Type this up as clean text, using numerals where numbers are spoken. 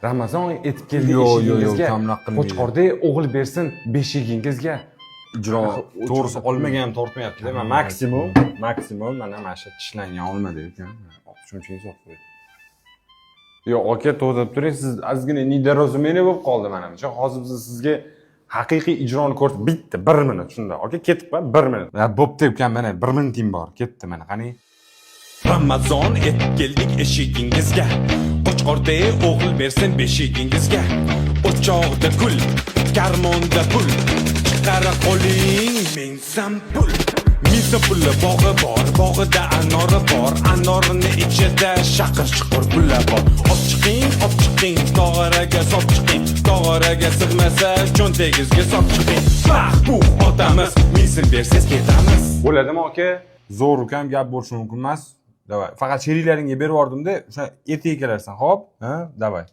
Ramazon etib keldi Yo'q, eshigingizga. kamroq qilmaydi. Qo'chqorday o'g'il bersin beshigingizga. ijro to'g'risi olmagan ham tortmayapti-da. Men maksimum mana shu tishlangan olmadi ekan. Shunchaki hisob qo'ydi. Yo'q, aka to'xtab turing, siz ozgina недоразумение bo'lib qoldi menimcha. Hozir biz sizga haqiqiy ijroni ko'rsatib bitta 1 minut shunda. Aka ketib qol 1 minut. Ya bo'pti ekan, mana 1 minutim bor. Ketdi mana. Qani. Ramazon etib keldik eshigingizga. Qo'chqorday o'g'il bersin beshigingizga. O'choqda gul, karmonda pul. Chiqara qoling mensam pul. Misa puli bog'i bor, bog'ida anori bor. Anorini ichida shaqir chiqir pullar bor. Olib chiqing, tog'araga solib chiqing. Tog'araga sig'masa, cho'ntagingizga solib chiqing. Bax bu otamiz, misin bersiz ketamiz. Bo'ladimi aka? Zo'r ukam, gap bo'lishi mumkin emas. Davay. Faqat sheriklaringga berib yubordimda, o'sha ertaga kelarsan, xo'p? Ha, davay.